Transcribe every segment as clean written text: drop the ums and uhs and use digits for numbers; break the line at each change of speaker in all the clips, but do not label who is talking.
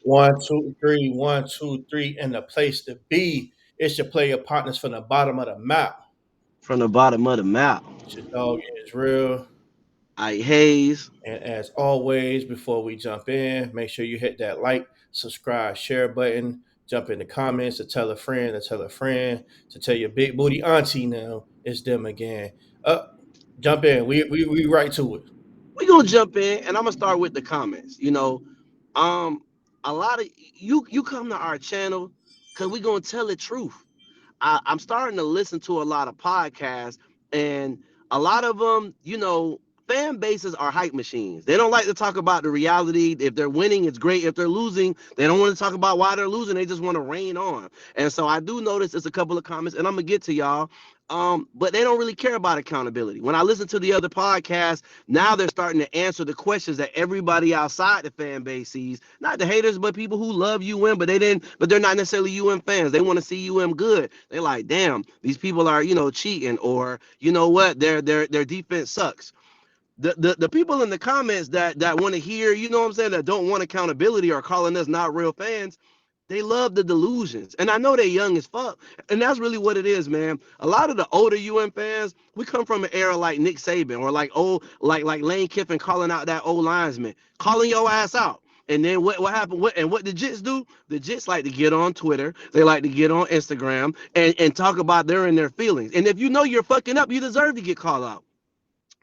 One, two, three, and the place to be. It's your player partners from the bottom of the map.
from the bottom of the map.
It's your dog is real.
I Hayes.
And as always, before we jump in, make sure you hit that like, subscribe, share button. Jump in the comments to tell a friend, to tell a friend, to tell your big booty auntie now it's them again. Jump in. We right to it.
We gonna jump in, and I'm gonna start with the comments. Um, a lot of you come to our channel because we gonna tell the truth. I'm starting to listen to a lot of podcasts, and a lot of them, fan bases are hype machines. They don't like to talk about the reality. If they're winning, it's great. If they're losing, they don't want to talk about why they're losing. They just want to rain on. And so I do notice there's a couple of comments, and I'm gonna get to y'all. But they don't really care about accountability. When I listen to the other podcasts, now they're starting to answer the questions that everybody outside the fan base sees. Not the haters, but people who love UM, but they're not necessarily UM fans. They want to see UM good. They're like, damn, these people are, cheating, or you know what, their defense sucks. The people in the comments that want to hear, what I'm saying, that don't want accountability or calling us not real fans, they love the delusions. And I know they're young as fuck. And that's really what it is, man. A lot of the older UM fans, we come from an era like Nick Saban, or like like Lane Kiffin calling out that old linesman, calling your ass out. And then what happened? What the Jits do? The Jits like to get on Twitter. They like to get on Instagram and talk about their feelings. And if you know you're fucking up, you deserve to get called out.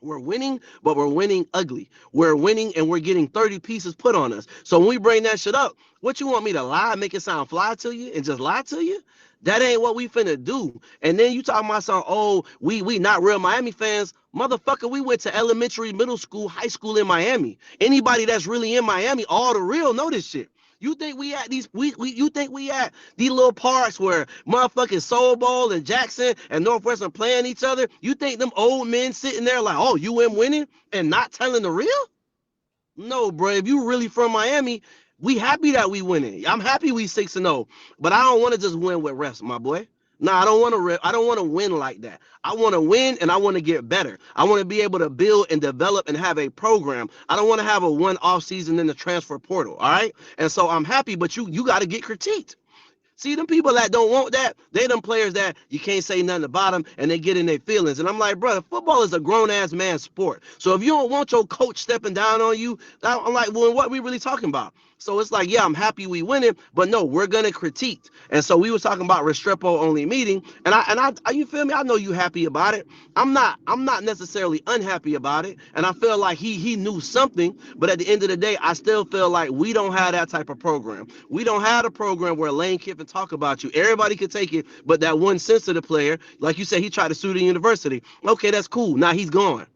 We're winning, but we're winning ugly. We're winning and we're getting 30 pieces put on us. So when we bring that shit up, what you want me to lie, make it sound fly to you and just lie to you? That ain't what we finna do. And then you talking about some, oh, we not real Miami fans. Motherfucker, we went to elementary, middle school, high school in Miami. Anybody that's really in Miami, all the real know this shit. You think we at these you think we at these little parks where motherfucking Soul Bowl and Jackson and Northwestern playing each other? You think them old men sitting there like, oh, UM winning and not telling the real? No, bro. If you really from Miami, we happy that we winning. I'm happy we 6-0, but I don't want to just win with rest, my boy. No, I don't want to. I don't want to win like that. I want to win, and I want to get better. I want to be able to build and develop and have a program. I don't want to have a one-off season in the transfer portal. All right, and so I'm happy, but you got to get critiqued. See, them people that don't want that, they them players that you can't say nothing about them and they get in their feelings. And I'm like, brother, football is a grown-ass man sport. So if you don't want your coach stepping down on you, I'm like, well, what are we really talking about? So it's like, yeah, I'm happy we winning, but no, we're gonna critique. And so we was talking about Restrepo only meeting, and you feel me? I know you happy about it. I'm not necessarily unhappy about it, and I feel like he knew something, but at the end of the day, I still feel like we don't have that type of program. We don't have a program where Lane Kiffin talk about you. Everybody could take it, but that one sensitive player, like you said, he tried to sue the university. Okay, that's cool. Now he's gone.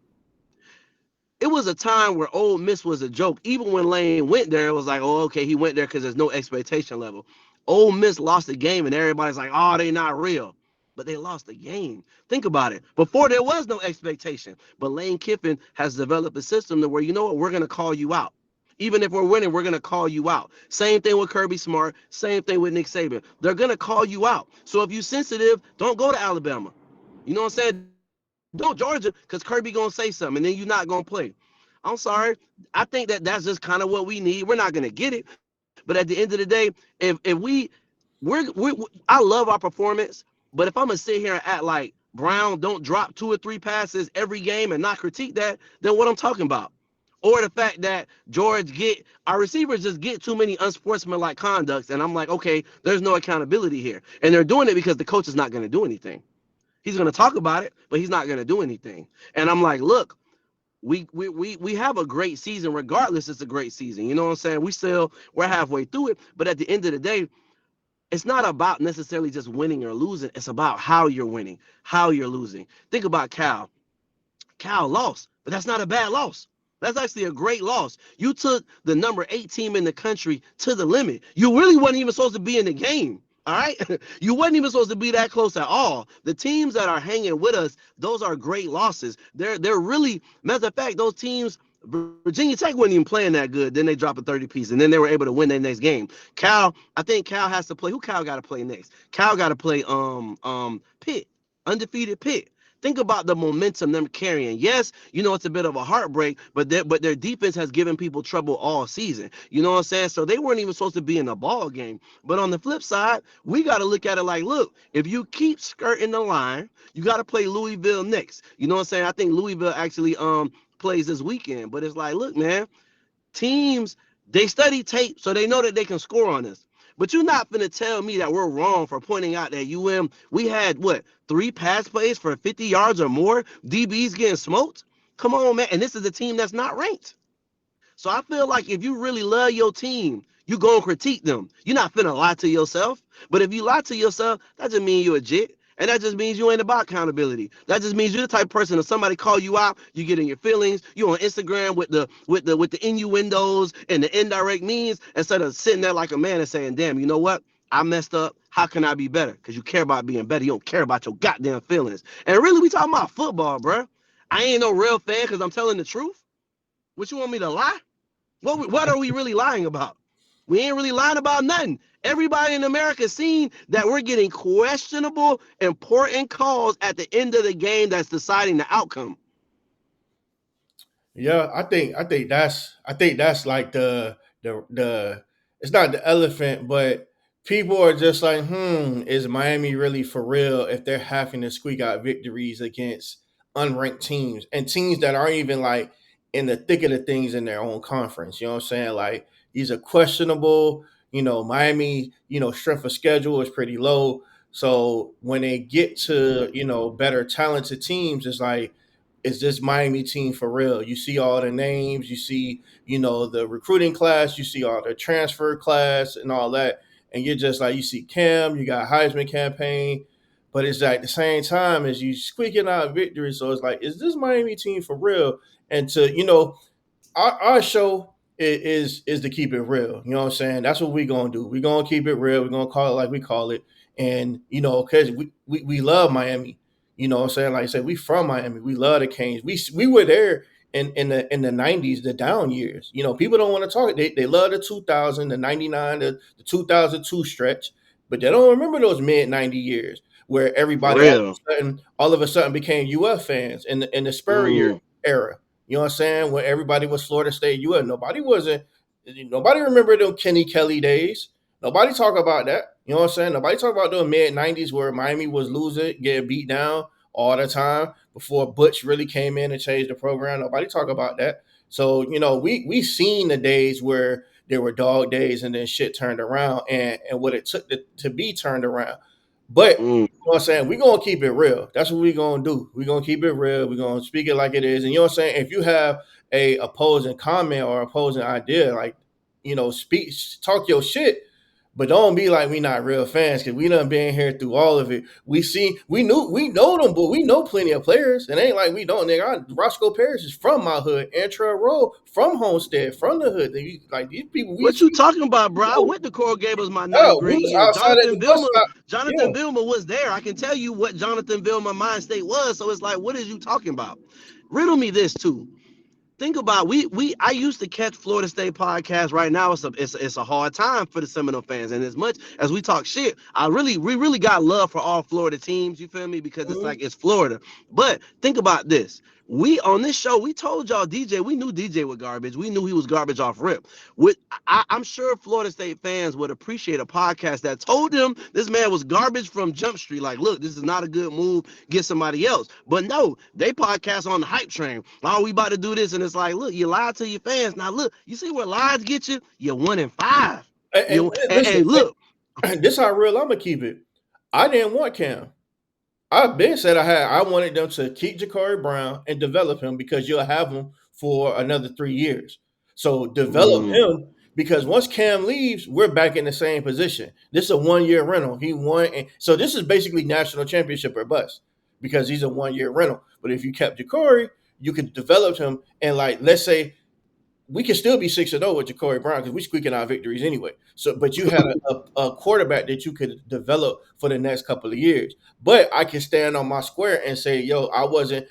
It was a time where Ole Miss was a joke. Even when Lane went there, it was like, oh, okay, he went there because there's no expectation level. Ole Miss lost the game, and everybody's like, oh, they not real. But they lost the game. Think about it. Before there was no expectation. But Lane Kiffin has developed a system to where, you know what, we're going to call you out. Even if we're winning, we're going to call you out. Same thing with Kirby Smart. Same thing with Nick Saban. They're going to call you out. So if you're sensitive, don't go to Alabama. You know what I'm saying? Don't Georgia, because Kirby gonna say something, and then you're not gonna play. I'm sorry. I think that's just kind of what we need. We're not gonna get it, but at the end of the day, if we I love our performance, but if I'm gonna sit here and act like Brown don't drop 2 or 3 passes every game and not critique that, then what I'm talking about? Or the fact that George get our receivers just get too many unsportsmanlike conducts, and I'm like, okay, there's no accountability here, and they're doing it because the coach is not gonna do anything. He's going to talk about it, but he's not going to do anything. And I'm like, look, we have a great season. Regardless, it's a great season. You know what I'm saying? We're halfway through it, but at the end of the day, it's not about necessarily just winning or losing. It's about how you're winning, how you're losing. Think about Cal. Cal lost, but that's not a bad loss. That's actually a great loss. You took the number 8 team in the country to the limit. You really wasn't even supposed to be in the game. All right. You wasn't even supposed to be that close at all. The teams that are hanging with us, those are great losses. They're really, matter of fact, those teams, Virginia Tech wasn't even playing that good. Then they dropped a 30 piece, and then they were able to win their next game. Cal, I think Cal has to play. Who Cal got to play next? Cal got to play Pitt, undefeated Pitt. Think about the momentum them carrying. Yes, you know it's a bit of a heartbreak, but their defense has given people trouble all season. You know what I'm saying? So they weren't even supposed to be in a ball game. But on the flip side, we got to look at it like, look, if you keep skirting the line, you got to play Louisville next. You know what I'm saying? I think Louisville actually plays this weekend. But it's like, look, man, teams, they study tape so they know that they can score on us. But you're not finna tell me that we're wrong for pointing out that we had what, 3 pass plays for 50 yards or more? DBs getting smoked? Come on, man. And this is a team that's not ranked. So I feel like if you really love your team, you go and critique them. You're not finna lie to yourself. But if you lie to yourself, that just means you're a jit. And that just means you ain't about accountability. That just means you're the type of person if somebody call you out, you get in your feelings. You on Instagram with the innuendos and the indirect means instead of sitting there like a man and saying, "Damn, you know what? I messed up. How can I be better?" Because you care about being better. You don't care about your goddamn feelings. And really, we talking about football, bro. I ain't no real fan because I'm telling the truth. What you want me to lie? What are we really lying about? We ain't really lying about nothing. Everybody in America seen that we're getting questionable, important calls at the end of the game that's deciding the outcome.
Yeah, I think that's like the it's not the elephant, but people are just like, is Miami really for real if they're having to squeak out victories against unranked teams and teams that aren't even like in the thick of the things in their own conference? You know what I'm saying? Like these are questionable. Miami, strength of schedule is pretty low. So when they get to, better talented teams, it's like, is this Miami team for real? You see all the names, you see, the recruiting class, you see all the transfer class and all that. And you're just like, you see Cam, you got Heisman campaign, but it's like the same time as you squeaking out victory. So it's like, is this Miami team for real? And to, our show is to keep it real. You know what I'm saying? That's what we're gonna do. We're gonna keep it real. We're gonna call it like we call it. And because we love Miami. You know what I'm saying? Like I said, we from Miami. We love the Canes. We were there in the 90s, the down years. People don't want to talk. They love the 2000, the 99, the 2002 stretch, but they don't remember those mid 90 years where
For
everybody
real.
all of a sudden became UF fans in the Spurrier
Mm.
era. You know what I'm saying? When everybody was Florida State UF, nobody remember them Kenny Kelly days. Nobody talk about that. You know what I'm saying? Nobody talk about the mid '90s where Miami was losing, getting beat down all the time before Butch really came in and changed the program. Nobody talk about that. So we seen the days where there were dog days and then shit turned around and what it took to be turned around. But
Mm.
you know what I'm saying? We're gonna keep it real. That's what we're gonna do. We're gonna keep it real. We're gonna speak it like it is. And you know what I'm saying? If you have a opposing comment or opposing idea, like speak, talk your shit, but don't be like we not real fans because we done been here through all of it. We know them, but we know plenty of players. It ain't like we don't. Nigga, Roscoe Parrish is from my hood. Antrell Rowe from Homestead, from the hood. Like these people,
What you talking about, bro? I went to Coral Gables my
yeah,
ninth
we
grade
was
year.
outside at the bus stop.
Jonathan
Yeah.
Vilma was there. I can tell you what Jonathan Vilma mind state was. So it's like, what is you talking about? Riddle me this too. Think about we I used to catch Florida State podcasts. Right now it's a hard time for the Seminole fans, and as much as we talk shit, we really got love for all Florida teams, you feel me, because it's
Mhm.
like it's Florida. But think about this, we on this show we told y'all DJ, we knew DJ was garbage, we knew he was garbage off rip. I'm sure Florida State fans would appreciate a podcast that told them this man was garbage from Jump Street, like, look, this is not a good move, get somebody else. But no, they podcast on the hype train. Oh, we about to do this, and it's like, look, you lied to your fans. Now look, you see where lies get you? You're 1-5.
And listen,
And look,
this how real I'm gonna keep it. I didn't want Cam. I've been said I wanted them to keep Ja'Cory Brown and develop him because you'll have him for another 3 years. So develop
mm,
him because once Cam leaves, we're back in the same position. This is a 1 year rental. He won, so this is basically national championship or bust because he's a 1 year rental. But if you kept Ja'Cory, you could develop him and like let's say we can still be 6-0 with Ja'Cory Brown because we squeaking our victories anyway. So, but you had a quarterback that you could develop for the next couple of years. But I can stand on my square and say, yo, I wasn't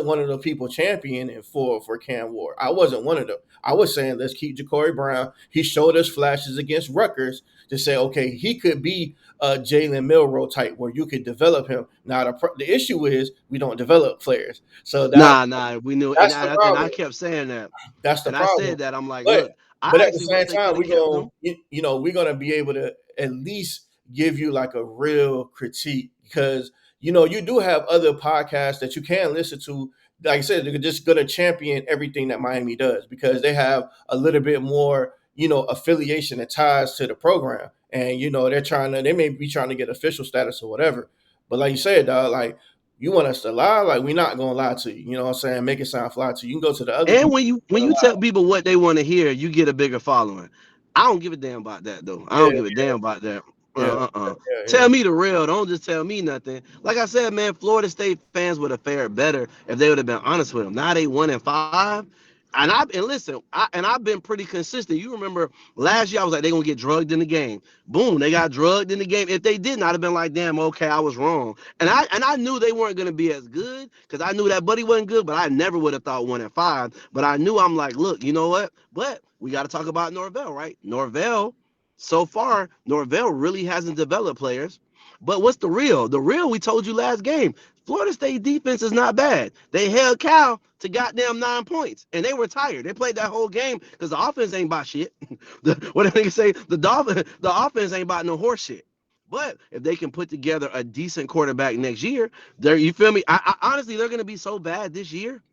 one of the people championing for Cam Ward. I wasn't one of them. I was saying let's keep Ja'Cory Brown. He showed us flashes against Rutgers to say, okay, he could be a Jalen Milroe type where you could develop him. Now the issue is we don't develop players, so
Nah, we knew,
that's the
and I
problem.
kept saying that,
That's the
and I
problem.
said that I'm like,
But
look, I
but at the
actually wish
same
they could
time,
have kept them.
we're gonna be able to at least give you like a real critique because you do have other podcasts that you can listen to. Like I said, they're just gonna champion everything that Miami does because they have a little bit more, affiliation and ties to the program. And they may be trying to get official status or whatever. But like you said, dog, like you want us to lie, like we're not gonna lie to you. You know what I'm saying? Make it sound fly to you. You can go to the other
And
people.
when you tell people what they want to hear, you get a bigger following. I don't give a damn about that though. I
Yeah,
don't give a damn about that.
yeah, yeah.
Tell me the real. Don't just tell me nothing. Like I said, man, Florida State fans would have fared better if they would have been honest with them. Now they 1-5. And listen, I've been pretty consistent. You remember last year I was like, they're gonna get drugged in the game. Boom, they got drugged in the game. If they didn't, I'd have been like, damn, okay, I was wrong. And I knew they weren't gonna be as good because I knew that buddy wasn't good, but I never would have thought 1-5. But I knew I'm like, look, you know what? But we got to talk about Norvell, right? Norvell, so far, Norvell really hasn't developed players. But what's the real? The real we told you last game. Florida State defense is not bad. They held Cal to goddamn 9 points, and they were tired. They played that whole game because the offense ain't about shit. What do they say? The offense ain't about no horse shit. But if they can put together a decent quarterback next year, you feel me? I honestly, they're gonna be so bad this year.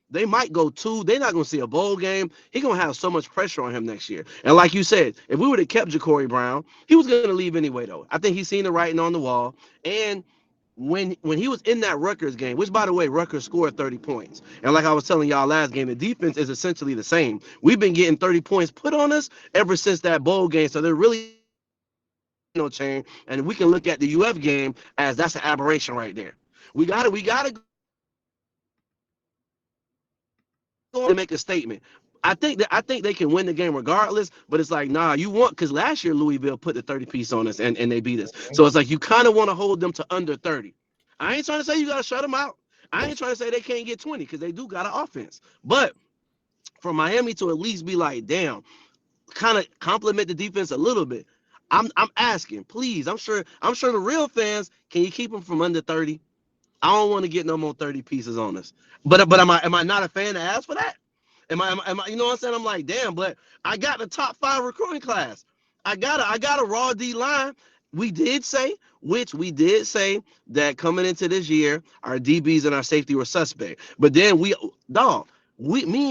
They might go two. They're not gonna see a bowl game. He's gonna have so much pressure on him next year. And like you said, if we would have kept Ja'Cory Brown, he was gonna leave anyway. Though I think he's seen the writing on the wall. And when he was in that Rutgers game, which by the way, Rutgers scored 30 points. And like I was telling y'all last game, the defense is essentially the same. We've been getting 30 points put on us ever since that bowl game. So they're really no change. And we can look at the UF game as that's an aberration right there. We gotta go and make a statement. I think they can win the game regardless, but it's like, nah, you want because last year Louisville put the 30 piece on us and they beat us. So it's like you kind of want to hold them to under 30. I ain't trying to say you gotta shut them out. I ain't trying to say they can't get 20 because they do got an offense. But for Miami to at least be like, damn, kind of compliment the defense a little bit. I'm asking, please. I'm sure the real fans, can you keep them from under 30? I don't want to get no more 30 pieces on us. But am I not a fan to ask for that? Am I, you know what I'm saying? I'm like, damn, but I got the top 5 recruiting class. I got a raw D line. We did say that coming into this year, our DBs and our safety were suspect. But then me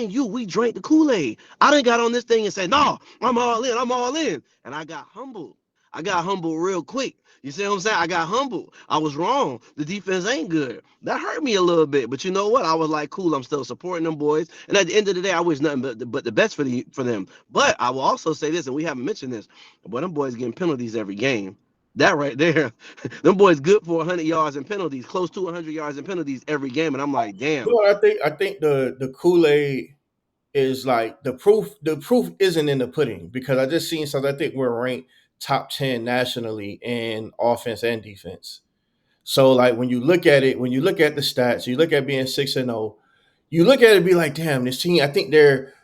and you, we drank the Kool-Aid. I done got on this thing and said, no, I'm all in. And I got humbled. I got humbled real quick. You see what I'm saying? I got humbled. I was wrong. The defense ain't good. That hurt me a little bit. But you know what? I was like, cool, I'm still supporting them boys. And at the end of the day, I wish nothing but the best for them. But I will also say this, and we haven't mentioned this, but them boys getting penalties every game. That right there, them boys good for 100 yards and penalties, close to 100 yards and penalties every game. And I'm like,
You
damn.
know what I think the Kool-Aid is like the proof isn't in the pudding because I just seen something. I think we're ranked top 10 nationally in offense and defense. So like when you look at it, when you look at the stats, you look at being 6-0, you look at it and be like, damn, this team, I think they're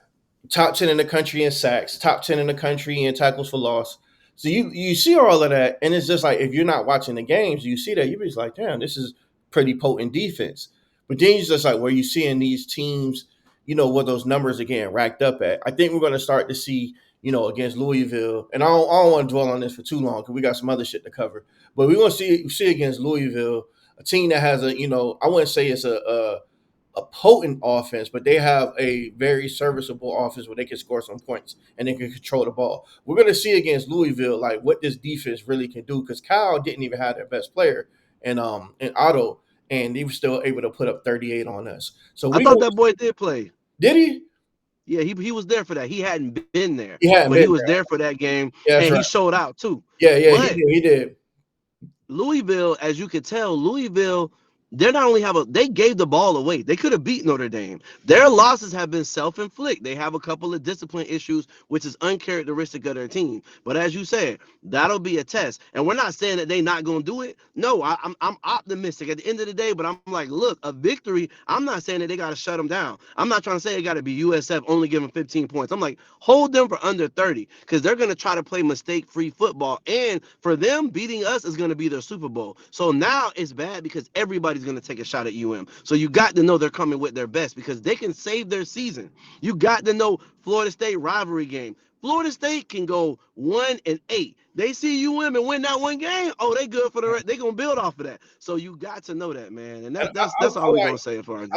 top 10 in the country in sacks, top 10 in the country in tackles for loss. So you see all of that, and it's just like if you're not watching the games, you see that you're just like, damn, this is pretty potent defense. But then you're just like, where you seeing these teams, what those numbers are getting racked up at. I think we're going to start to see, against Louisville, and I don't want to dwell on this for too long because we got some other shit to cover. But we're going to see against Louisville, a team that has I wouldn't say it's a potent offense, but they have a very serviceable offense where they can score some points and they can control the ball. We're going to see against Louisville like what this defense really can do because Kyle didn't even have their best player in Otto, and he was still able to put up 38 on us. So
I
we
thought
gonna,
that boy did play.
did he?
Yeah, he was there for that. He hadn't been there,
He hadn't
but he
been
was
there.
there for that game,
Yeah, that's
and he
right.
showed out too.
Yeah, he
But
did. He did.
Louisville, as you could tell, Louisville They not only they gave the ball away. They could have beat Notre Dame. Their losses have been self-inflicted. They have a couple of discipline issues, which is uncharacteristic of their team. But as you said, that'll be a test. And we're not saying that they're not gonna do it. No, I'm optimistic at the end of the day. But I'm like, look, a victory. I'm not saying that they got to shut them down. I'm not trying to say it got to be USF only giving 15 points. I'm like, hold them for under 30 because they're gonna try to play mistake-free football. And for them, beating us is gonna be their Super Bowl. So now it's bad because everybody's going to take a shot at So you got to know they're coming with their best because they can save their season. You got to know Florida State rivalry game. Florida State can go 1-8. They see and win that one game. Oh, they good for the rest. They gonna build off of that. So you got to know that, man. And
And
that's all we're gonna say for our game.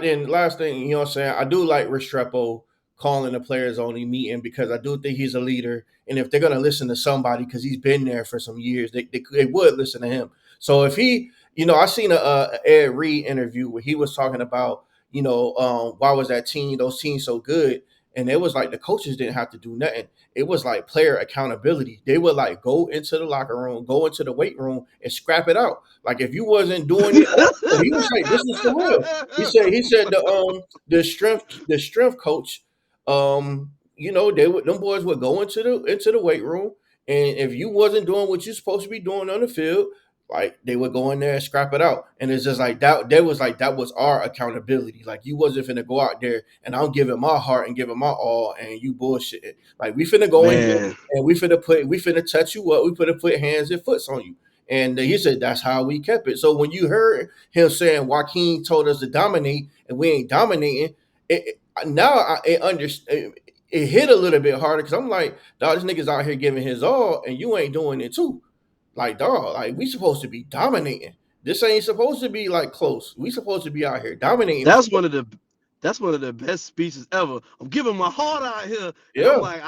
and last thing, you know what I'm saying? I do like Restrepo calling the players only meeting because I do think he's a leader. And if they're going to listen to somebody, because he's been there for some years, they would listen to him. So if he, I seen a Ed Reed interview where he was talking about, why was those teams so good? And it was like the coaches didn't have to do nothing. It was like player accountability. They would like go into the locker room, go into the weight room, and scrap it out. Like if you wasn't doing it, he was like, "This is for real." He said the strength coach, them boys would go into the weight room, and if you wasn't doing what you're supposed to be doing on the field, like they would go in there and scrap it out. And it's just like that. That was our accountability. Like you wasn't finna go out there and I'm giving my heart and giving my all, and you bullshitting. Like we finna go in here
Man,
and we finna touch you up. We finna put hands and foots on you. And he said that's how we kept it. So when you heard him saying Joaquin told us to dominate and we ain't dominating, it hit a little bit harder because I'm like, dog, this nigga's out here giving his all and you ain't doing it too. Like, dog, like we supposed to be dominating. This ain't supposed to be like close. We supposed to be out here dominating.
that's one of the best speeches ever. I'm giving my heart out here, and I'm
Yeah.
like,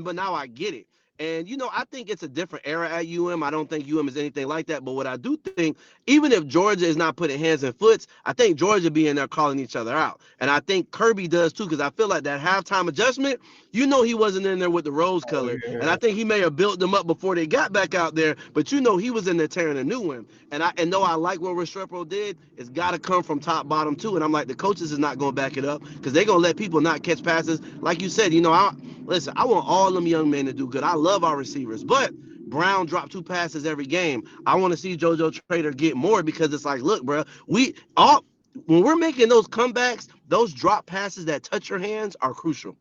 but now I get it. And I think it's a different era at I don't think is anything like that. But what I do think, even if Georgia is not putting hands and foots, I think Georgia be in there calling each other out, and I think Kirby does too, because I feel like that halftime adjustment, he wasn't in there with the rose
Oh,
color, and
yeah.
I think he may have built them up before they got back out there. But he was in there tearing a new one, and though I like what Restrepo did, it's got to come from top bottom too. And I'm like, the coaches is not going to back it up because they're going to let people not catch passes. Like you said, listen, I want all them young men to do good. I love our receivers, but Brown dropped 2 passes every game. I want to see JoJo Trader get more because it's like, look, bro, when we're making those comebacks, those drop passes that touch your hands are crucial.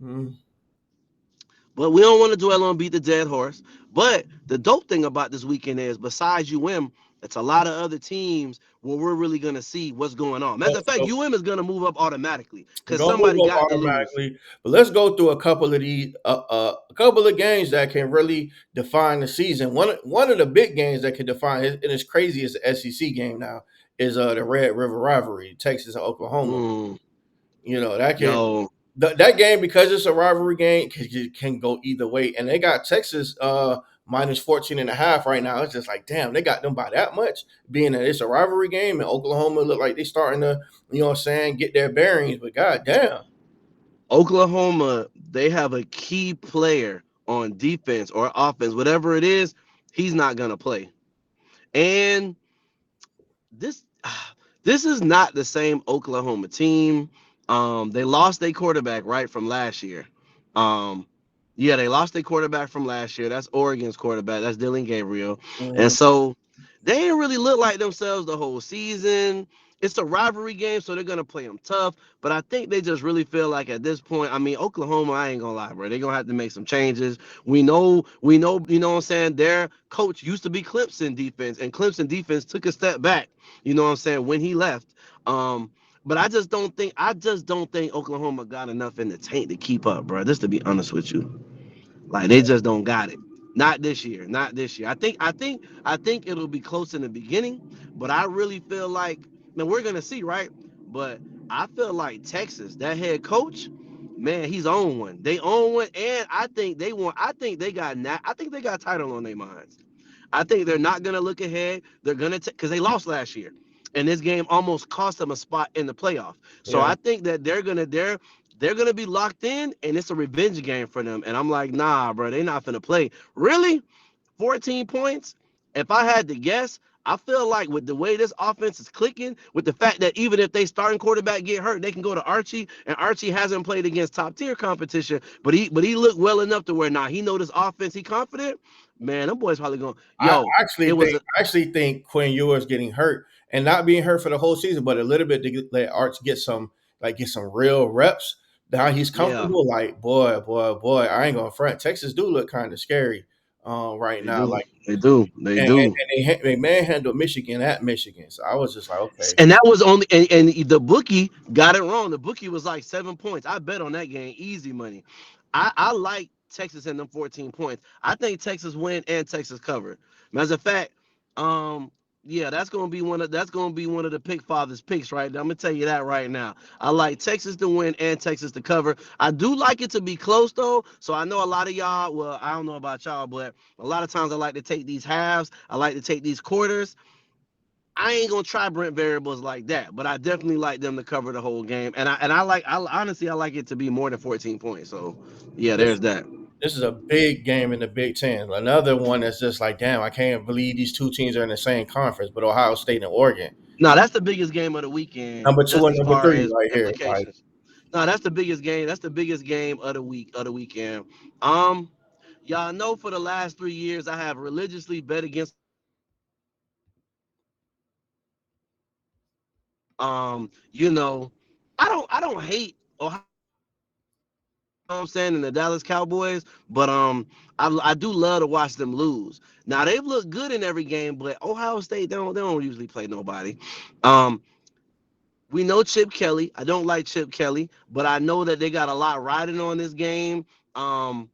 Mm.
But we don't want to dwell on beat the dead horse. But the dope thing about this weekend is, besides it's a lot of other teams where we're really going to see what's going on. Matter of fact,
So
is going to move up automatically
we're
because
gonna move
somebody
up
got to lose.
automatically, but let's go through a couple of these, a couple of games that can really define the season. One of the big games that can define it, and it's crazy, is the SEC game now. Is the Red River rivalry, Texas and Oklahoma.
Mm,
That can
yo,
that game, because it's a rivalry game, can go either way. And they got Texas minus 14.5 right now. It's just like, damn, they got them by that much, being that it's a rivalry game, and Oklahoma look like they starting to, get their bearings. But god damn.
Oklahoma, they have a key player on defense or offense, whatever it is, he's not going to play. And this this is not the same Oklahoma team. They lost their quarterback right from last year. Yeah, they lost their quarterback from last year. That's Oregon's quarterback. That's Dylan Gabriel. And
Mhm.
so they didn't really look like themselves the whole season. It's a rivalry game, so they're gonna play them tough. But I think they just really feel like at this point, I mean, Oklahoma, I ain't gonna lie, bro. They're gonna have to make some changes. You know what I'm saying? Their coach used to be Clemson defense, and Clemson defense took a step back, you know what I'm saying, when he left. But I just don't think Oklahoma got enough in the tank to keep up, bro. Just to be honest with you. Like they just don't got it. Not this year. Not this year. I think it'll be close in the beginning, but I really feel like, man, we're gonna see, right? But I feel like Texas, that head coach, man, he's on one. They own one, and I think they want. I think they got title on their minds. I think they're not gonna look ahead. They're gonna because they lost last year, and this game almost cost them a spot in the playoff. So
Yeah.
I think that they're gonna be locked in, and it's a revenge game for them. And I'm like, nah, bro, they're not gonna play. Really, 14 points. If I had to guess, I feel like with the way this offense is clicking, with the fact that even if they starting quarterback get hurt, they can go to Archie, and Archie hasn't played against top tier competition, but he looked well enough to where now he know this offense, he confident. Man, them boys probably going,
I
yo,
actually
it was
think
a,
I actually think Quinn Ewers getting hurt and not being hurt for the whole season, but a little bit to let Arch get some real reps. Now he's
yeah,
comfortable. Like boy, I ain't gonna front. Texas do look kind of scary right
they
now.
do.
Like
They do. They
and
do.
they manhandled Michigan at Michigan. So I was just like, okay,
And that was only and the bookie got it wrong. The bookie was like 7 points. I bet on that game, easy money. I like Texas and them 14 points. I think Texas win and Texas cover. Matter of fact, um, yeah, that's gonna be one of the pick fathers picks right there. I'm gonna tell you that right now. I like Texas to win and Texas to cover. I do like it to be close though. So I know a lot of y'all. Well, I don't know about y'all, but a lot of times I like to take these halves. I like to take these quarters. I ain't gonna try Brent variables like that, but I definitely like them to cover the whole game. I honestly I like it to be more than 14 points. So yeah,
this
there's that.
this is a big game in the Big Ten. Another one that's just like, damn, I can't believe these two teams are in the same conference, but Ohio State and Oregon,
No, that's the biggest game of the weekend,
number two
just
and
as
number
far
three,
as
right here. Like,
implications. No, that's the biggest game. That's the biggest game of the weekend. Um, y'all know for the last 3 years I have religiously bet against you know, I don't hate Ohio, you know what I'm saying, and the Dallas Cowboys, but I do love to watch them lose. Now they've looked good in every game, but Ohio State they don't usually play nobody. Um, we know Chip Kelly. I don't like Chip Kelly, but I know that they got a lot riding on this game. Um,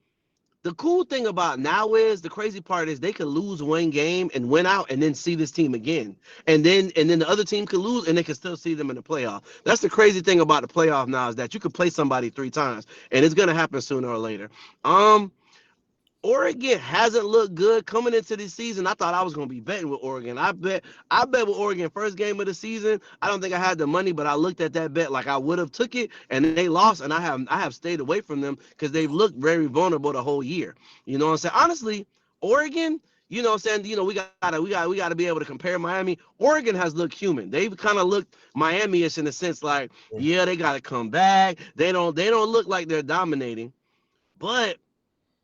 the cool thing about now is the crazy part is they could lose one game and win out and then see this team again. And then the other team could lose and they can still see them in the playoff. That's the crazy thing about the playoff now is that you could play somebody 3 times and it's gonna happen sooner or later. Um Oregon hasn't looked good coming into this season. I thought I was going to be betting with Oregon. I bet with Oregon first game of the season. I don't think I had the money, but I looked at that bet like I would have took it, and they lost, and I have stayed away from them because they've looked very vulnerable the whole year. You know what I'm saying? Honestly, Oregon. You know what I'm saying? We gotta be able to compare Miami. Oregon has looked human. They've kind of looked Miami-ish in the sense like, yeah, they gotta come back. They don't look like they're dominating. But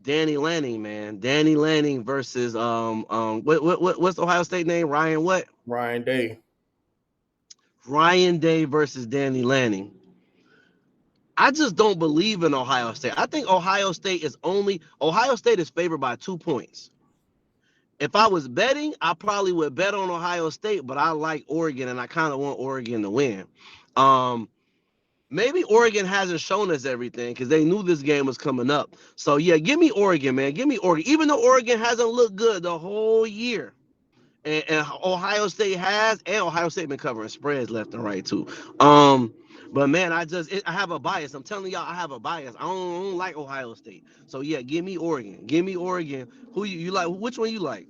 Danny Lanning, man. Danny Lanning versus what's the Ohio State name? Ryan what?
Ryan Day.
Ryan Day versus Danny Lanning. I just don't believe in Ohio State. I think Ohio State is favored by 2 points. If I was betting, I probably would bet on Ohio State, but I like Oregon and I kind of want Oregon to win. Um, Maybe Oregon hasn't shown us everything because they knew this game was coming up. So yeah, give me Oregon, man. Give me Oregon. Even though Oregon hasn't looked good the whole year, and Ohio State has, and Ohio State been covering spreads left and right too. Um, but man, I have a bias. I'm telling y'all, I have a bias. I don't like Ohio State. So yeah, give me Oregon. Give me Oregon. Who you like? Which one you like?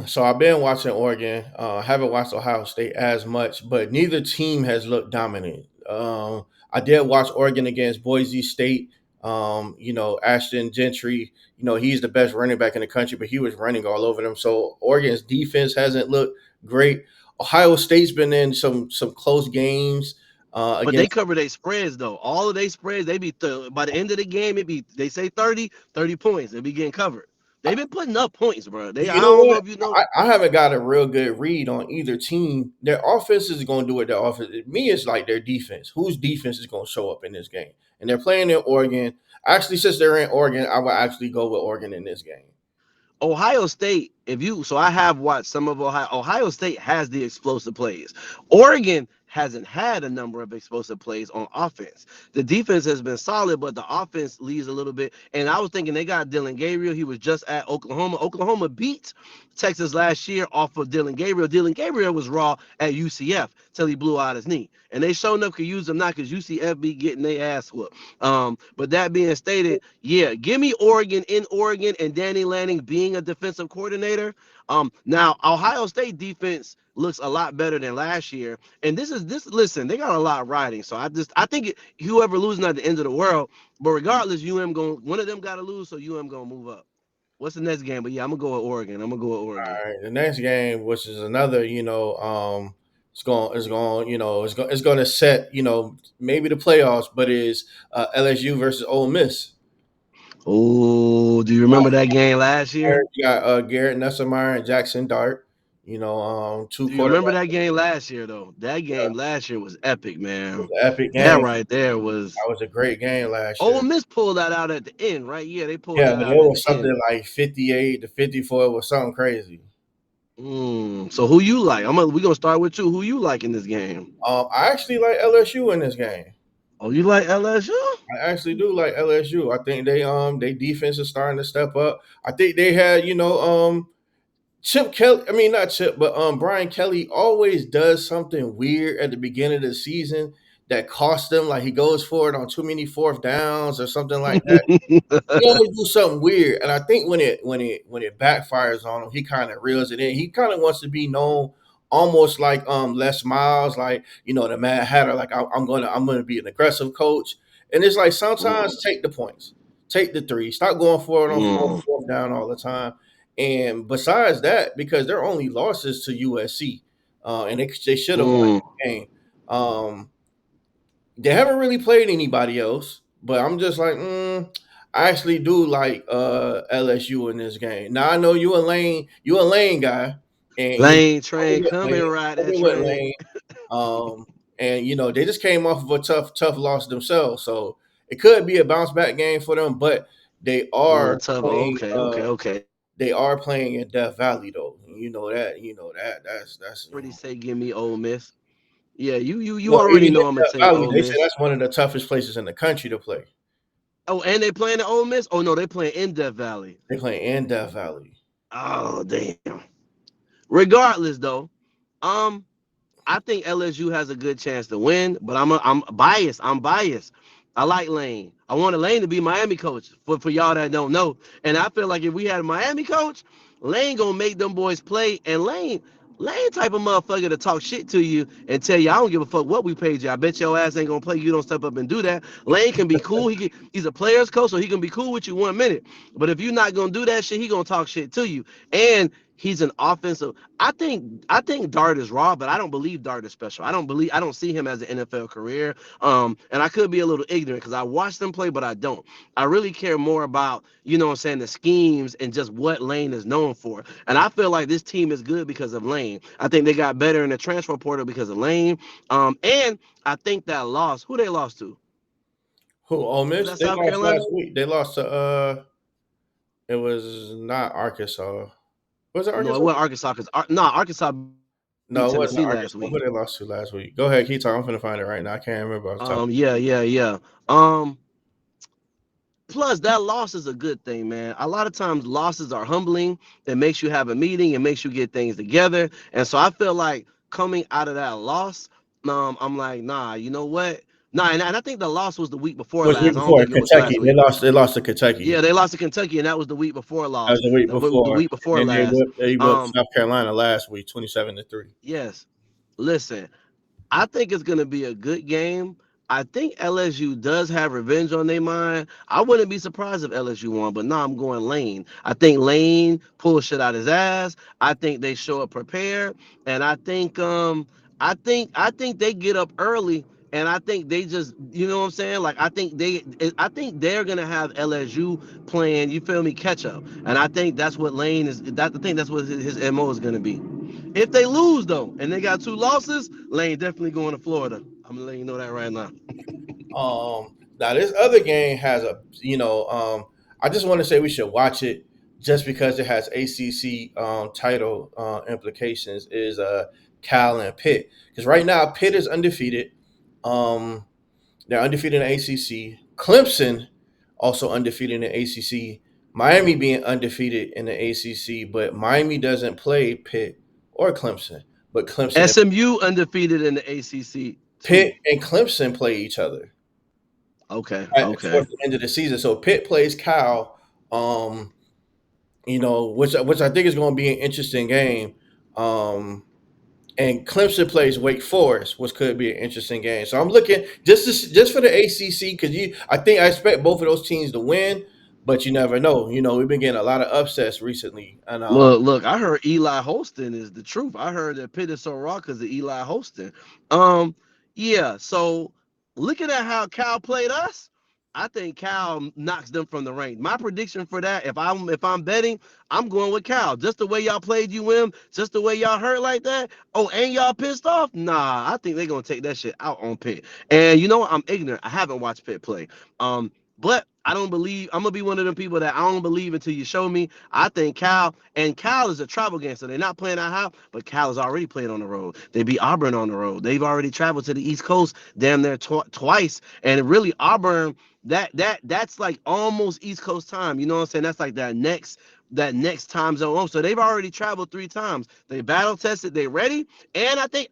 So I've been watching Oregon. Haven't watched Ohio State as much, but neither team has looked dominant. I did watch Oregon against Boise State. Ashton Gentry. He's the best running back in the country, but he was running all over them. So Oregon's defense hasn't looked great. Ohio State's been in some close games
But they
against.
cover their spreads though. All of their spreads, they be by the end of the game, they say 30 points. They be getting covered. They've been putting up points, bro. I
You know
don't know
what?
if you know.
I haven't got a real good read on either team. Their offense is going to do what their offense. Me, it's like their defense. Whose defense is going to show up in this game? And they're playing in Oregon. Actually, since they're in Oregon, I would actually go with Oregon in this game.
Ohio State, so I have watched some of Ohio. Ohio State has the explosive plays. Oregon hasn't had a number of explosive plays on offense. The defense has been solid, but the offense leaves a little bit. And I was thinking they got Dylan Gabriel. He was just at Oklahoma. Oklahoma beat Texas last year off of Dylan Gabriel. Dylan Gabriel was raw at UCF till he blew out his knee. And they showed up could use him now because UCF be getting their ass whooped. But that being stated, yeah, give me Oregon in Oregon and Danny Lanning being a defensive coordinator. Now Ohio State defense looks a lot better than last year, and this. Listen, they got a lot riding, so I think whoever losing at the end of the world, but regardless, UM going one of them got to lose, so UM gonna move up. What's the next game? But yeah, I'm gonna go with Oregon. I'm gonna go with Oregon.
All right, the next game, which is another, it's going to set, maybe the playoffs, but is LSU versus Ole Miss.
Oh, do you remember that game last year?
You got Garrett Nussmeier and Jackson Dart. Two
Do you remember
quarterbacks.
that game last year though? That game last year was epic,
It was
man.
an epic
That
game.
right there was.
That was a great game last
Ole
year.
Miss pulled that out at the end, right? Yeah, they pulled
Yeah,
that
but
out
it
at
was
the end.
something like 58-54. It was something crazy.
So who you like? We gonna start with you. Who you like in this game?
I actually like LSU in this game.
Oh, you like LSU?
I actually do like LSU. I think they defense is starting to step up. I think they had Chip Kelly. I mean not Chip, but Brian Kelly always does something weird at the beginning of the season that costs them. Like he goes for it on too many fourth downs or something like that. He always do something weird, and I think when it backfires on him, he kind of reels it in. He kind of wants to be known almost like Les Miles, like the Mad Hatter. Like I'm gonna be an aggressive coach, and it's like
Mm,
sometimes take the points, take the three, stop going for it on
mm,
fourth down all the time. And besides that, because their only losses to USC, and they should have won
mm.
the game. Um, they haven't really played anybody else, but I'm just like, I actually do like LSU in this game. Now I know you a Lane guy, and
Lane
I'm
train,
with
come
Lane,
and ride
I'm
that
with
train.
Lane. And they just came off of a tough loss themselves, so it could be a bounce back game for them. But they
Oh,
are
tough.
playing.
Okay, okay, okay.
They are playing in Death Valley though. You know that. You know that. That's
Already say give me Ole Miss. Yeah, you
well,
already
even in
know I'm gonna
Death
take
Valley,
Ole
they say
Miss.
that's one of the toughest places in the country to play.
Oh, and they playing at Ole Miss? Oh no, they playing in Death Valley.
They play in Death Valley.
Oh damn. Regardless though, um, I think LSU has a good chance to win, but I'm biased. I'm biased. I like Lane. I wanted Lane to be Miami coach for y'all that don't know. And I feel like if we had a Miami coach, Lane gonna make them boys play. And Lane type of motherfucker to talk shit to you and tell you I don't give a fuck what we paid you. I bet your ass ain't gonna play. You don't step up and do that. Lane can be cool. He's a player's coach, so he can be cool with you 1 minute. But if you're not gonna do that shit, he gonna talk shit to you. And he's an offensive. I think Dart is raw, but I don't believe Dart is special. I don't see him as an NFL career. And I could be a little ignorant because I watched them play, but I don't. I really care more about, what I'm saying, the schemes and just what Lane is known for. And I feel like this team is good because of Lane. I think they got better in the transfer portal because of Lane. And I think that loss, who they lost to?
Who? Ole
Was
Miss?
that
They
South
lost
Carolina?
last week. They lost to it was not Arkansas. Was it
No, it
Arkansas?
wasn't Arkansas because Arkansas beat
No, it wasn't
Tennessee last
Arkansas. Who
week.
they lost to last week? Go ahead, keep talking. I'm finna find it right now. I can't remember off the top.
Yeah, yeah, yeah. Um, Plus, that loss is a good thing, man. A lot of times, losses are humbling. It makes you have a meeting. It makes you get things together. And so, I feel like coming out of that loss, I'm like, nah, you know what? Nah, and I think the loss was the week before
It was the week
last. I don't
before
think it was
Kentucky.
last week.
They lost to Kentucky.
Yeah, they lost to Kentucky, and that was the week before
That was
loss.
the week
The
before.
week
And
before
then
last.
they whipped
Um,
South Carolina last week, 27-3.
yes. Listen, I think it's going to be a good game. I think LSU does have revenge on their mind. I wouldn't be surprised if LSU won, but no, I'm going Lane. I think Lane pulls shit out his ass. I think they show up prepared, and I think they get up early, and I think they just, you know what I'm saying? Like I think they're gonna have LSU playing. You feel me? Catch up, and I think that's what Lane is. I think that's what his mo is gonna be. If they lose though, and they got two losses, Lane definitely going to Florida. I'm gonna let you know that right now.
Now this other game has I just want to say we should watch it just because it has ACC title implications. Is Cal and Pitt, because right now Pitt is undefeated. Um, they're undefeated in the ACC. Clemson also undefeated in the ACC. Miami being undefeated in the ACC, but Miami doesn't play Pitt or Clemson. But
SMU undefeated in the ACC too.
Pitt and Clemson play each other
Okay,
towards
okay.
the end of the season. So Pitt plays Cal, um, which I think is going to be an interesting game. Um, and Clemson plays Wake Forest, which could be an interesting game. So I'm looking just for the ACC because I expect both of those teams to win. but you never know. We've been getting a lot of upsets recently, and
Look, I heard Eli Holston is the truth. I heard that Pitt is so raw because of Eli Holston. Um, yeah, so looking at how Cal played us, I think Cal knocks them from the range. My prediction for that, if I'm betting, I'm going with Cal. Just the way y'all played UM, just the way y'all hurt like that. Oh, and y'all pissed off? Nah, I think they're gonna take that shit out on Pitt. And you know what? I'm ignorant. I haven't watched Pitt play. But I don't believe I'm gonna be one of them people that I don't believe until you show me. I think Cal is a travel game, so they're not playing at home, but Cal is already playing on the road. They beat Auburn on the road. They've already traveled to the East Coast damn near twice, and really Auburn that's like almost East Coast time. You know what I'm saying? That's like that next time zone. So they've already traveled 3 times. They battle tested. They ready, and I think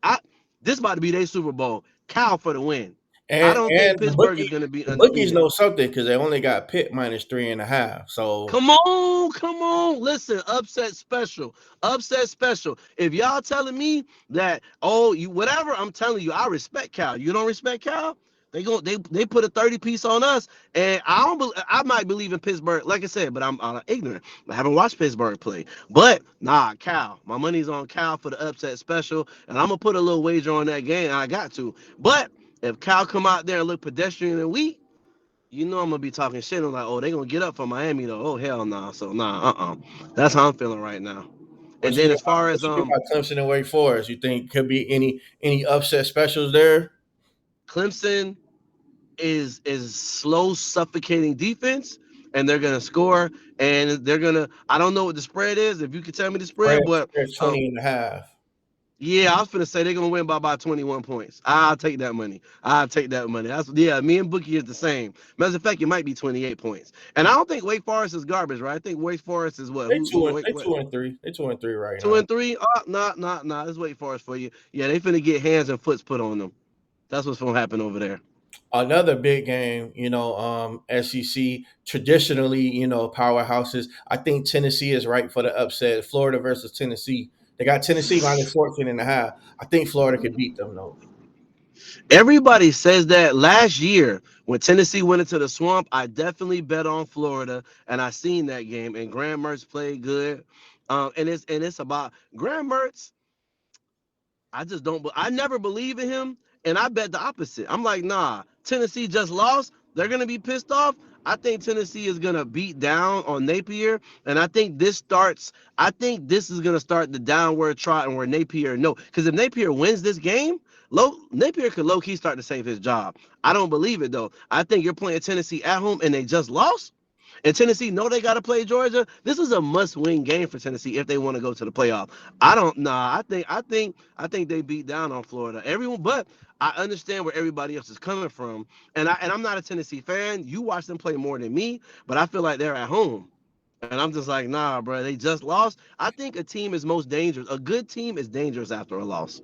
this about to be their Super Bowl. Cal for the win. I
and
don't think
and the
Pittsburgh is
bookie,
going to be
the bookies
undefeated.
know something because they only got Pitt -3.5. So
Come on, come on. Listen, upset special. Upset special. If y'all telling me that, oh, you whatever, I'm telling you, I respect Cal. You don't respect Cal? They put a 30 piece on us, and I might believe in Pittsburgh, like I said, but I'm ignorant. I haven't watched Pittsburgh play. But nah, Cal. My money's on Cal for the upset special, and I'm gonna put a little wager on that game. I got to. But if Cal come out there and look pedestrian and weak, you know I'm gonna be talking shit. I'm like, oh, they gonna get up for Miami though. Oh hell no. Nah. So nah, That's how I'm feeling right now. And
what you
then
think
as far
what
as
you think about Clemson and Wake Forest? You think could be any upset specials there?
Clemson is slow, suffocating defense, and they're gonna score, and they're gonna. I don't know what the spread is. If you could tell me the
Spread
spread, but
spread's
um,
20.5.
yeah, I was gonna say they're gonna win by about 21 points. I'll take that money. I'll take that money. That's yeah. Me and Bookie is the same. Matter of fact, it might be 28 points. And I don't think Wake Forest is garbage, right? I think Wake Forest is what?
They two and
Wait,
they
what?
2-3. They 2-3 right
Two
now.
and three? Nah. Let's wait for us for you. Yeah, they finna get hands and foots put on them. That's what's gonna happen over there.
Another big game, SEC traditionally, powerhouses. I think Tennessee is right for the upset. Florida versus Tennessee. They got Tennessee -14.5. I think Florida could beat them though.
Everybody says that last year when Tennessee went into the swamp, I definitely bet on Florida, and I seen that game. And Graham Mertz played good. And it's about Graham Mertz. I just don't. I never believe in him, and I bet the opposite. I'm like, nah. Tennessee just lost. They're gonna be pissed off. I think Tennessee is gonna beat down on Napier, and I think this starts. I think this is gonna start the downward trot, and where Napier no, because if Napier wins this game, Napier could low key start to save his job. I don't believe it though. I think you're playing Tennessee at home, and they just lost. And Tennessee know they got to play Georgia. This is a must-win game for Tennessee if they want to go to the playoff. I don't. Nah. I think they beat down on Florida. Everyone, but I understand where everybody else is coming from. And I'm not a Tennessee fan. You watch them play more than me, but I feel like they're at home. And I'm just like, nah, bro. They just lost. I think a team is most dangerous. A good team is dangerous after a loss.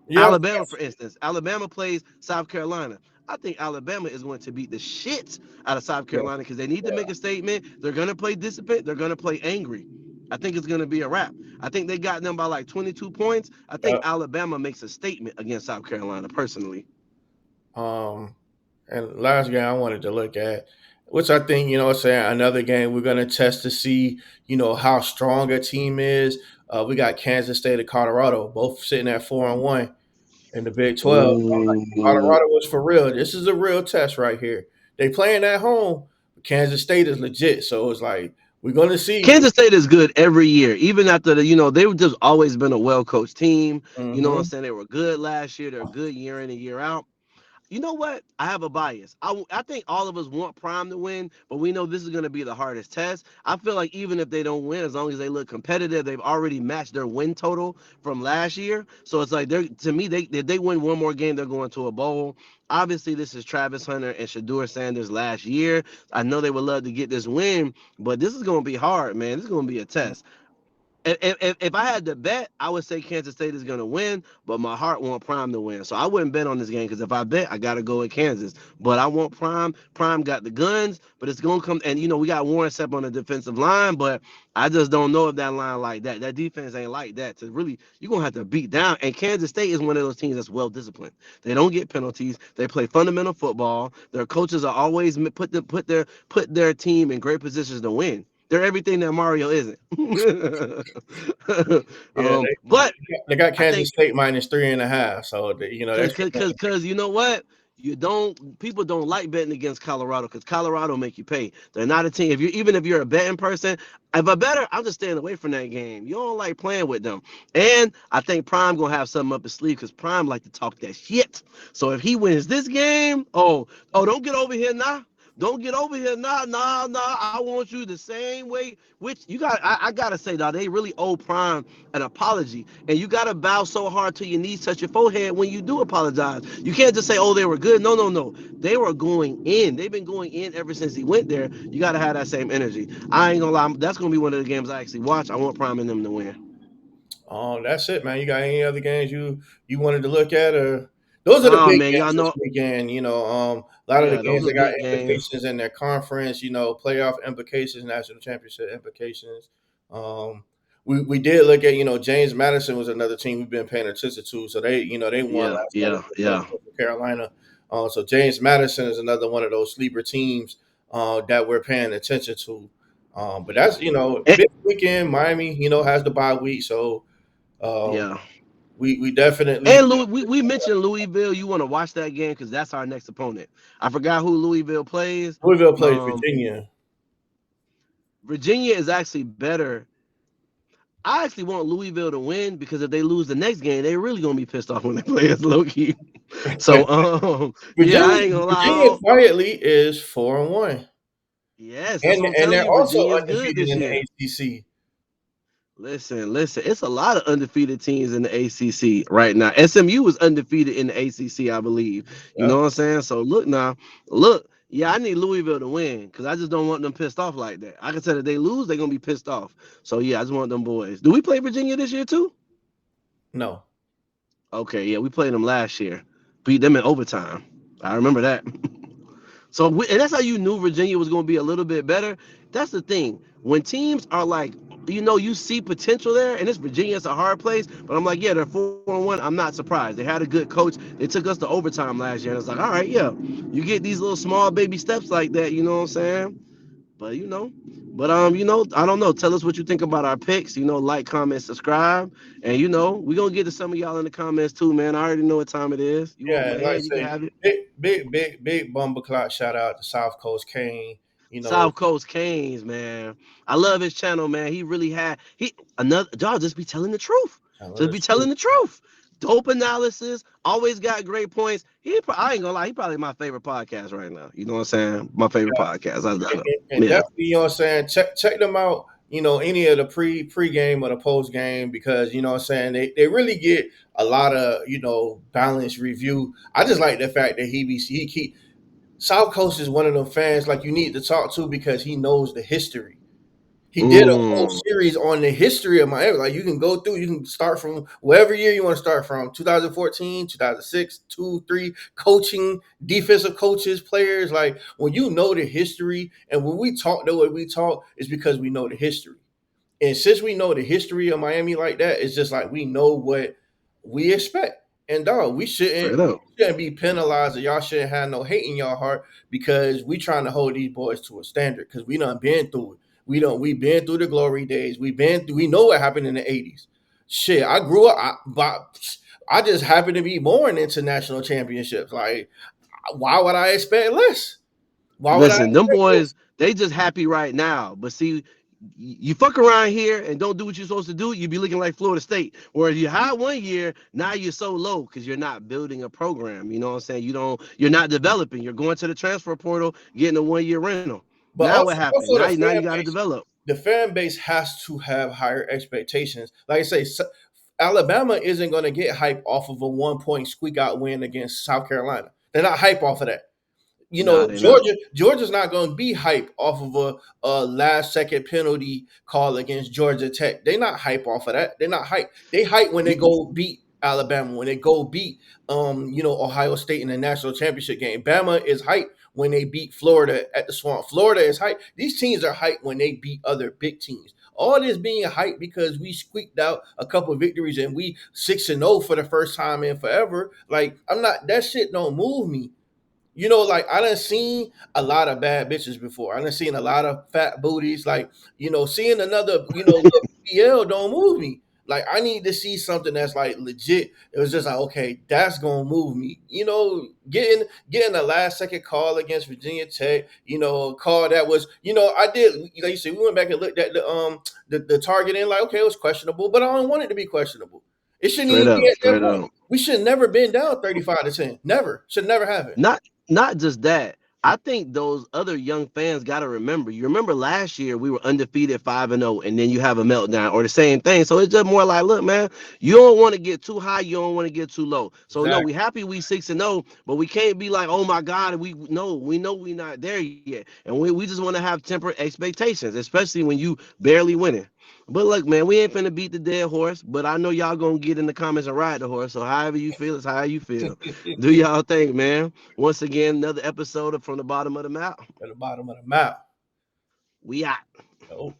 Yep.
Alabama, for instance, Alabama plays South Carolina. I think Alabama is going to beat the shit out of South
Yeah.
Carolina because they need to make a statement. They're going to play disciplined. They're going to play angry. I think it's going to be a wrap. I think they got them by like 22 points. I think
Yep.
Alabama makes a statement against South Carolina, personally.
Um, and last game I wanted to look at, which I think, saying another game we're gonna test to see, how strong a team is. We got Kansas State and Colorado, both sitting at 4-1 in the Big 12. I'm like,
Ooh.
Colorado was for real. This is a real test right here. They playing at home. Kansas State is legit, so it's like we're gonna see.
Kansas State is good every year, even after they've just always been a well coached team. You know what I'm
Hmm.
saying? They were good last year. They're good year in and year out. You know what? I have a bias. I think all of us want Prime to win, but we know this is going to be the hardest test. I feel like even if they don't win, as long as they look competitive, they've already matched their win total from last year. So it's like to me, if they win one more game, they're going to a bowl. Obviously, this is Travis Hunter and Shador Sanders last year. I know they would love to get this win, but this is going to be hard, man. This is going to be a test. if I had to bet, I would say Kansas State is going to win, but my heart want Prime to win. So I wouldn't bet on this game because if I bet, I got to go with Kansas. But I want Prime. Prime got the guns, but it's going to come. And, we got Warren Sapp on the defensive line, but I just don't know if that line like that. That defense ain't like that. To really, you're going to have to beat down. And Kansas State is one of those teams that's well disciplined. They don't get penalties. They play fundamental football. Their coaches are always put their team in great positions to win. They're everything that Mario isn't.
Yeah,
But
they got
I
Kansas
think
State -3.5. So that's
because you know what? People don't like betting against Colorado because Colorado make you pay. They're not a team. If you're a betting person, if I better, I'm just staying away from that game. You don't like playing with them. And I think Prime gonna have something up his sleeve because Prime like to talk that shit. So if he wins this game, don't get over here now. Don't get over here. Nah. I want you the same way. Which you got. I gotta say, dog, they really owe Prime an apology. And you gotta bow so hard till your knees touch your forehead when you do apologize. You can't just say, "Oh, they were good." No. They were going in. They've been going in ever since he went there. You gotta have that same energy. I ain't gonna lie. That's gonna be one of the games I actually watch. I want Prime and them to win.
That's it, man. You got any other games you wanted to look at, or those are the
Oh
big
man, y'all
games this
know.
weekend? A lot of the
Yeah,
games
those are
that got
big games.
implications in their conference. Playoff implications, national championship implications. Um, we did look at James Madison was another team we've been paying attention to. So they won
Yeah,
last night
yeah,
against
yeah.
North Carolina. So James Madison is another one of those sleeper teams that we're paying attention to. But that's
And,
big weekend. Miami has the bye week, so. Um,
yeah.
we definitely
And we mentioned Louisville. You want to watch that game because that's our next opponent. I forgot who Louisville plays.
Louisville plays
Um,
Virginia.
Virginia is actually better. I actually want Louisville to win because if they lose the next game, they're really gonna be pissed off when they play us low key. So yeah,
Virginia
I ain't gonna
Virginia
lie.
quietly is 4-1,
Yes, that's
and
what I'm
and
telling
they're
you.
also
Virginia's good
undefeated
this
in the
year.
ACC.
Listen. It's a lot of undefeated teams in the ACC right now. SMU is undefeated in the ACC, I believe. You
Yeah,
know what I'm saying? So look now, look. Yeah, I need Louisville to win because I just don't want them pissed off like that. I can tell if they lose, they're gonna be pissed off. So yeah, I just want them boys. Do we play Virginia this year too?
no,
Okay, yeah, we played them last year. Beat them in overtime. I remember that. And that's how you knew Virginia was going to be a little bit better. That's the thing. When teams are like, you see potential there, and it's Virginia, it's a hard place. But I'm like, yeah, they're 4-1. I'm not surprised. They had a good coach. They took us to overtime last year, and it's like, all right, yeah, you get these little small baby steps like that. You know what I'm saying? But I don't know. Tell us what you think about our picks. Like, comment, subscribe, and we gonna get to some of y'all in the comments too, man. I already know what time it is. You want
yeah,
my
like I
head? You can
say,
have it.
big bumble clock shout out to South Coast Kane. You know,
South Coast Canes, man. I love his channel, man. He really had another y'all just be telling the truth.
telling
Just
the
be
truth.
telling the truth. Dope analysis, always got great points. I ain't gonna lie, he probably my favorite podcast right now. You know what I'm saying? My favorite podcast. I love him.
And
Yeah.
definitely, what I'm saying, check them out. Any of the pre-game or the post game because what I'm saying they really get a lot of balanced review. I just like the fact that he keep South Coast is one of them fans like you need to talk to because he knows the history. He did a whole
Mm,
series on the history of Miami. Like you can go through, you can start from whatever year you want to start from 2014, 2006, 2, 3, coaching, defensive coaches, players. Like when you know the history and when we talk the way we talk, it's because we know the history. And since we know the history of Miami like that, it's just like we know what we expect. And dog, we
straight
shouldn't
up.
be penalized or y'all shouldn't have no hate in your heart because we trying to hold these boys to a standard because we done been through it. We been through the glory days. We know what happened in the 80s. Shit, I grew up I just happened to be born into national championships. Like, why would I expect less? Why would I
Listen, them
expect
boys,
less?
they just happy right now. But see, you fuck around here and don't do what you're supposed to do, you be looking like Florida State. Whereas you high one year, now you're so low because you're not building a program. You know what I'm saying? You're not developing. You're going to the transfer portal, getting a 1 year rental.
But
Now what happened?
also
Now you got to develop.
the fan base has to have higher expectations. Like I say, Alabama isn't going to get hype off of a 1 point squeak out win against South Carolina. They're not hype off of that. you
Nah,
know,
they not.
Georgia's not going to be hype off of a last second penalty call against Georgia Tech. They're not hype off of that. They're not hype. They hype when they
You,
go beat Alabama, when they go beat Ohio State in the national championship game. Bama is hype when they beat Florida at the Swamp. Florida is hype. These teams are hype when they beat other big teams. All this being hype because we squeaked out a couple of victories and we 6-0 for the first time in forever. Like, I'm not, that shit don't move me. Like, I done seen a lot of bad bitches before. I done seen a lot of fat booties. Like, seeing another, little BL don't move me. Like, I need to see something that's like legit. It was just like, okay, that's gonna move me. Getting the last second call against Virginia Tech. A call that was, I did. Like you said, we went back and looked at the target and like, okay, it was questionable, but I don't want it to be questionable. It shouldn't
straight
even be
up,
at that
straight
point.
up.
We should never been down 35-10. Never. Should never happen.
Not just that. I think those other young fans got to remember. You remember last year we were undefeated 5-0, and then you have a meltdown or the same thing. So it's just more like, look, man, you don't want to get too high, you don't want to get too low. So no, we
Exactly.
happy we 6-0, but we can't be like, oh my God, we know we not there yet, and we just want to have tempered expectations, especially when you barely winning. But look, man, we ain't finna beat the dead horse. But I know y'all gonna get in the comments and ride the horse. So however you feel is how you feel. Do y'all think, man? Once again, another episode of From the Bottom of the Map.
At the bottom of the map.
We out.
Oh.